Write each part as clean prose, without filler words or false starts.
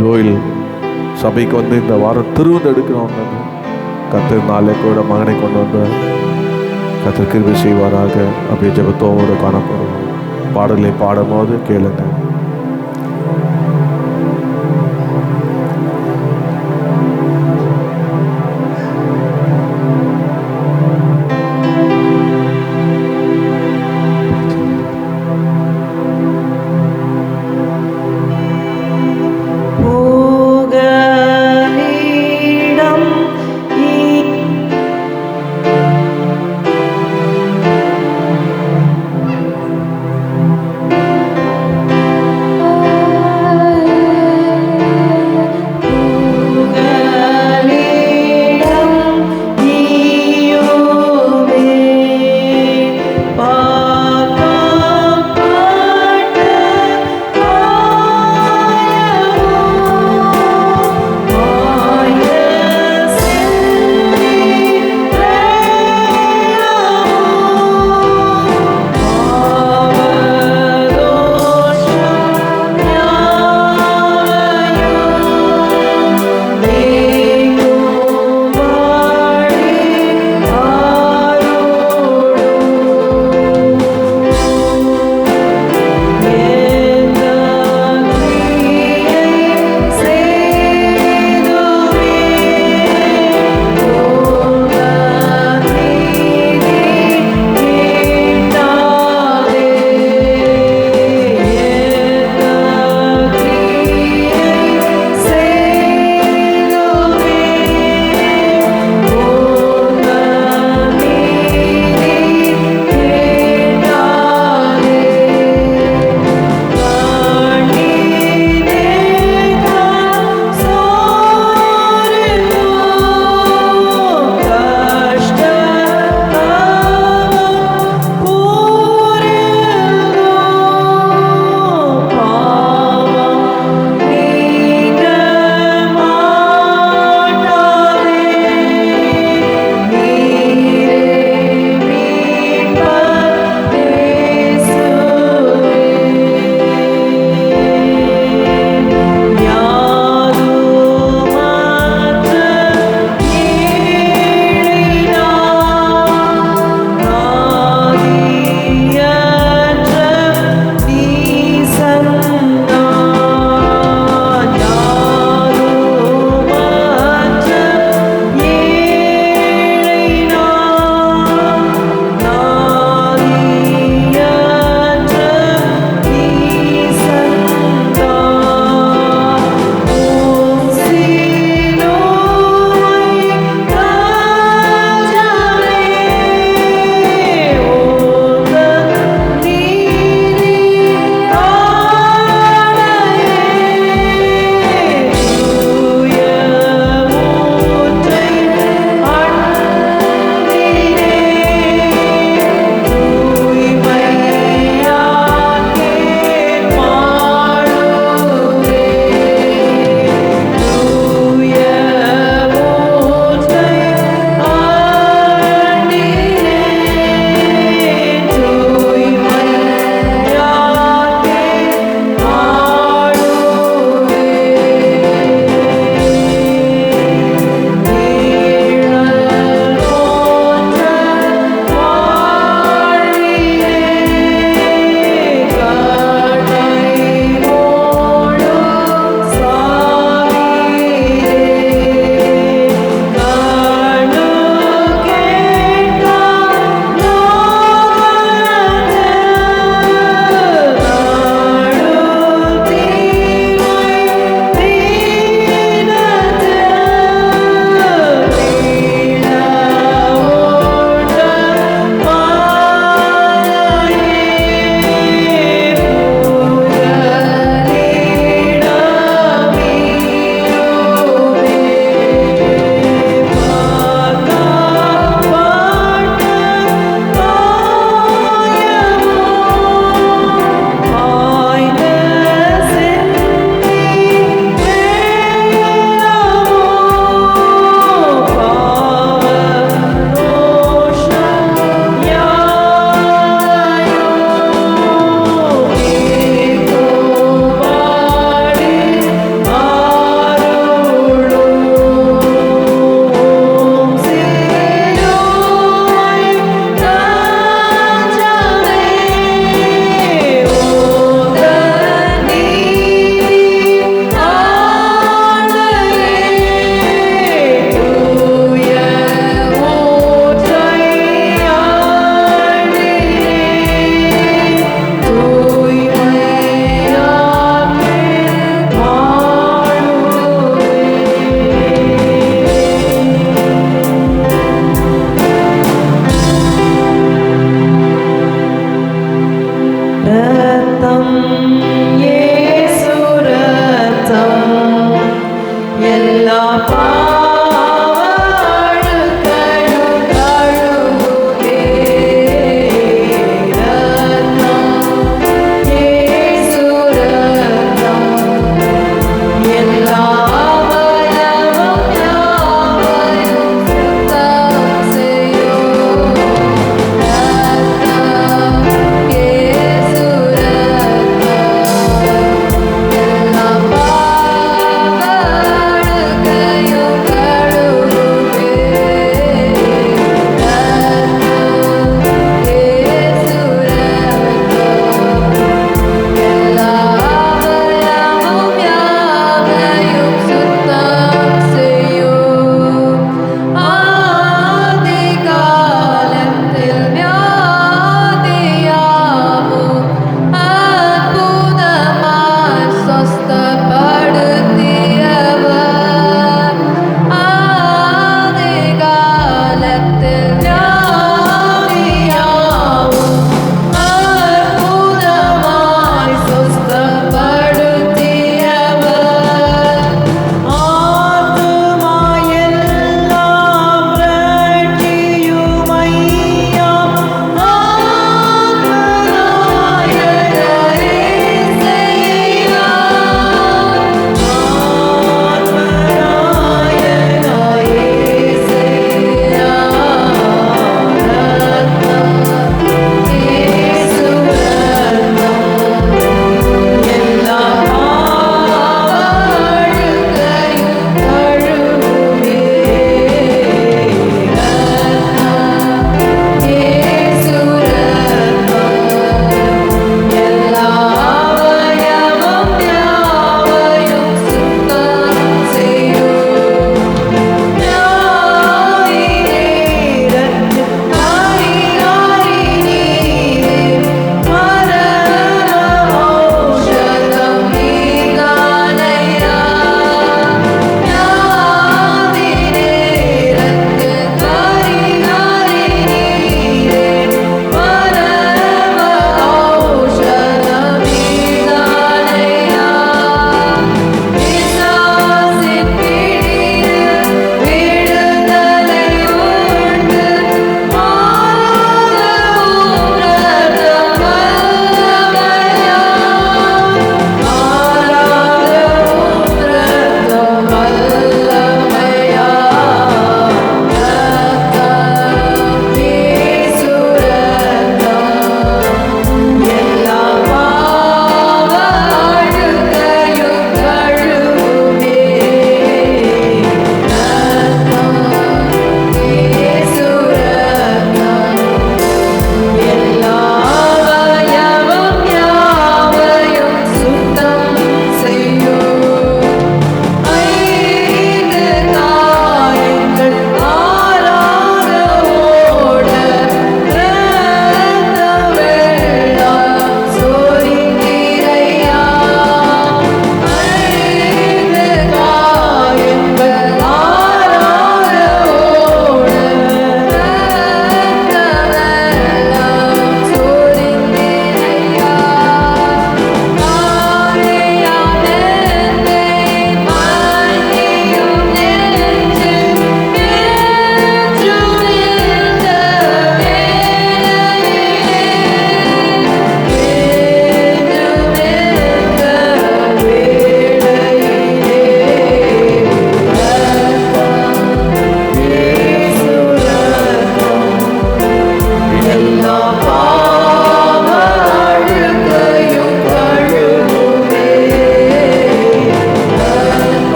ஜோயில் சபைக்கு வந்து இந்த வாரம் திருவிழா எடுக்கிறோம். கர்த்தர் நாளை கூட மகனை கொண்டு வந்து கர்த்தர் கிருபை செய்வாராக. அப்படியே ஜெபத்தோடு காணப்படும். பாடலை பாடும்போது கேளுங்க.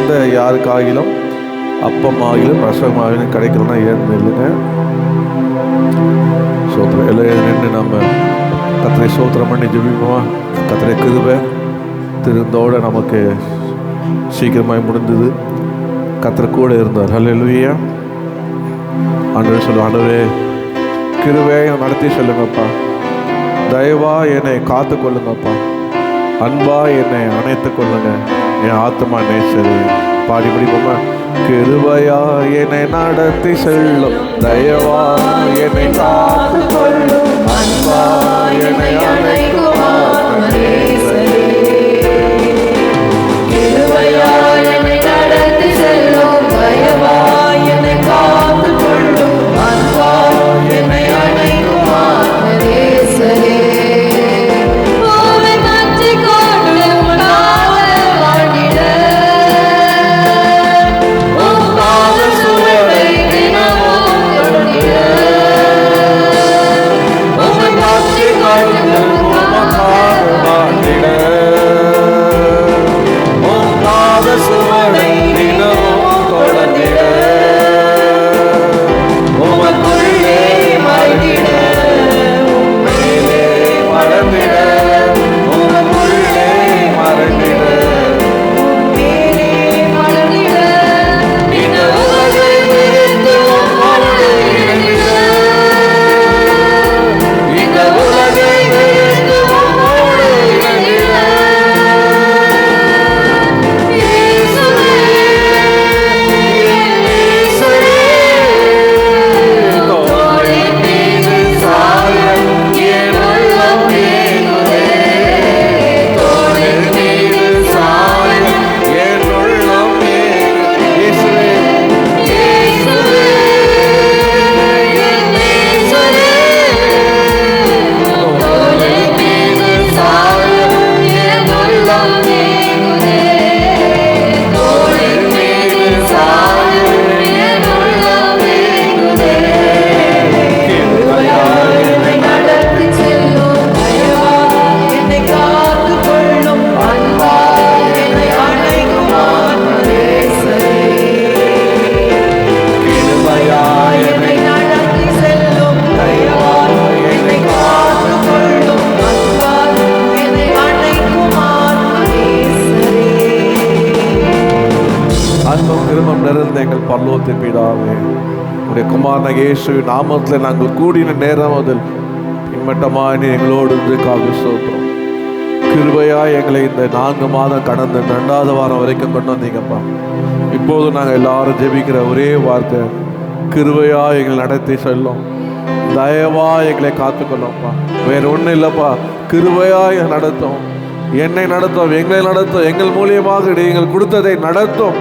எந்த யாருக்காகிலும் அப்பமாகிலும் ரசமாகிலும் கிடைக்கலன்னா ஏன் இல்லைங்க. சோத்திரம் எல்லாம் நின்று நம்ம கத்திரை சோத்திரம் பண்ணி ஜெபிப்போமா. கத்திரை கிருபை திருந்தோட நமக்கு சீக்கிரமாய் முடிந்தது. கத்திரை கூட இருந்தார். ஹல்லேலூயா. ஆண்டவரே சொல்லுவோம், ஆண்டவரே கிருபையை நடத்தி சொல்லுங்கப்பா, தயவா என்னை காத்து கொள்ளுங்கப்பா, அன்பா என்னை அணைத்து கொள்ளுங்க, என் ஆத்மா நேசரே. பாடி முடிப்போமா. கிருபையா என்னை நடத்தி செல்லும், தயவா என்னை காத்து கொள்ளும், அன்பா என்னை அணைக்கும் நேசரே. கிருபையா என்னை நடத்தி செல்லும், தயவா என்னை காத்து கொள்ளும், அன்பா என்னை அணைக்கும் நேசரே. எங்கள் பரலோகத்தின் பிதாவே, உடைய குமாரனாகிய இயேசுவின் நாமத்தில் நாங்கள் கூடின நேரம் முதல் பின்பற்றமாய் நீ எங்களோடு இருந்துக்காக சொல்றோம். கிருபையா எங்களை இந்த 4 மாதம் கடந்த 2வது வாரம் வரைக்கும் கொண்டு வந்தீங்கப்பா. இப்போது நாங்கள் எல்லாரும் ஜெபிக்கிற ஒரே வார்த்தை, கிருபையா எங்களை நடத்தி செல்லும், தயவா எங்களை காத்துக்கொள்ளும்ப்பா. வேற ஒன்றும் இல்லைப்பா. கிருபையா எங்களை நடத்தும், என்னை நடத்தும், எங்களை நடத்தும், எங்கள் மூலியமாக நீங்கள் கொடுத்ததை நடத்தும்.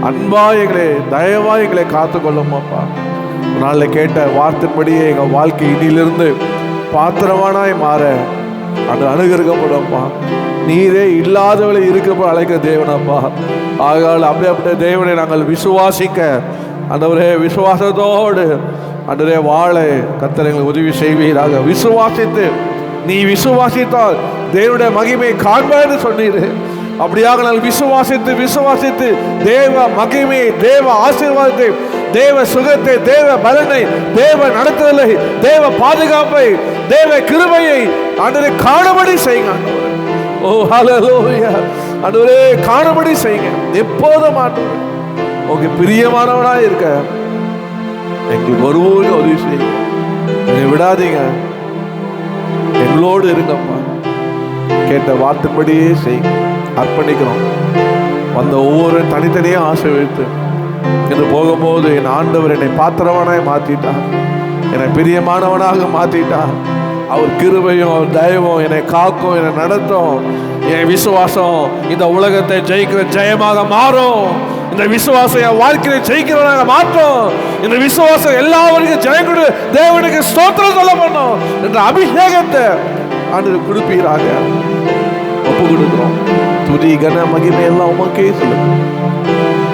அன்பா எங்களை தயவா எங்களை காத்துக்கொள்ளுமாப்பா. நாளில் கேட்ட வார்த்தைப்படியே எங்கள் வாழ்க்கை இனியிலிருந்து பாத்திரவானாய் மாற அது அனுகிரகப்படும்ப்பா. நீரே இல்லாதவளை இருக்கப்போ அழைக்க தேவனப்பா. ஆகால் அப்படியே தேவனை நாங்கள் விசுவாசிக்க ஆண்டவரே, விசுவாசத்தோடு ஆண்டவரே வாழ கர்த்தர் எங்களுக்கு உதவி செய்வீராக. விசுவாசித்து நீ விசுவாசித்தால் தேவனுடைய மகிமை காண்பான்னு சொன்னீர். அப்படியாக நாங்கள் விசுவாசித்து தேவ மகிமை, தேவ ஆசீர்வாதத்தை, தேவ சுகத்தை, தேவ பலனை, தேவ நடத்துதலை, தேவ பாதுகாப்பை, தேவ கிருபையை ஆண்டவரே காணும்படி செய்யுங்க. ஓ ஹல்லேலூயா. ஆண்டவரே காணும்படி செய்யுங்க. எப்போதும் ஆண்டவரே உங்க பிரியமானவனாக இருக்க எங்களுக்கு ஒருவரும் உதவி செய்யுங்க. என்னை விடாதீங்க, எங்களோடு இருங்கப்பா. கேட்ட வார்த்தைப்படியே செய்யுங்க. அர்ப்பணிக்கிறோம். வந்த ஒவ்வொரு தனித்தனியாக ஆசீர்வதித்து என்று போகும்போது என் ஆண்டவர் என்னை பாத்திரவானாய் மாற்றிட்டார், என்னை பிரியமானவனாக மாற்றிட்டார். அவர் கிருபையும் அவர் தயவும் என்னை காக்கும், என்னை நடத்தும். என் விசுவாசம் இந்த உலகத்தை ஜெயிக்கிற ஜெயமாக மாறும். இந்த விசுவாசம் என் வாழ்க்கையை ஜெயிக்கிறவனாக மாற்றும். இந்த விசுவாசம் எல்லாவருக்கும் ஜெயம் கொடு, தேவனுக்கு ஸ்தோத்திரம் சொல்ல பண்ணும் என்ற அபிஷேகத்தை ஆண்டவர் கொடுப்பீராக. ஒப்பு கொடுக்கிறோம். துதி கன மகிமை எல்லாம் உமக்கே சொல்லுங்க.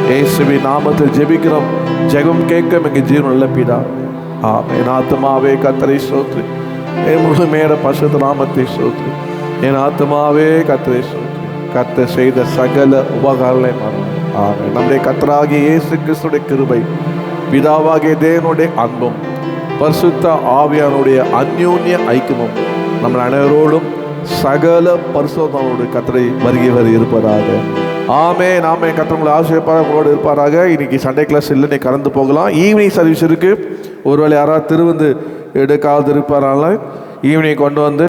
இயேசுவின் நாமத்தில் ஜெபிக்கிறோம். ஜெகம் கேட்க எங்க ஜீவன் நல்ல பிதா. என் ஆத்மாவே கர்த்தரை ஸ்தோத்திரி, என் முழுமையான பரிசுத்த நாமத்தை ஸ்தோத்திரி. என் ஆத்மாவே கர்த்தரை ஸ்தோத்திரி. கர்த்தர் செய்த சகல உபகாரங்களை மறந்து ஆமென். நம்முடைய கர்த்தராகிய இயேசு கிறிஸ்துடைய கிருபை, பிதாவாகிய தேவனுடைய அன்பும், பரிசுத்த ஆவியானுடைய அந்யோன்ய ஐக்கியமும் நம்ம அனைவரோடும் சகல பரிசுத்தத்தோடு கர்த்தரை வருகை இருப்பதாக. ஆமென். ஆமென். கர்த்தர் உங்களை ஆசீர்வதிப்பாராக, உங்களோடு இருப்பாராக. இன்னைக்கு சண்டே கிளாஸ் இல்லை, நீ கலந்து போகலாம். ஈவினிங் சர்வீஸ் இருக்கு. ஒருவேளை யாராவது திருவந்து எடுக்காது இருப்பாரால ஈவினிங் கொண்டு வந்து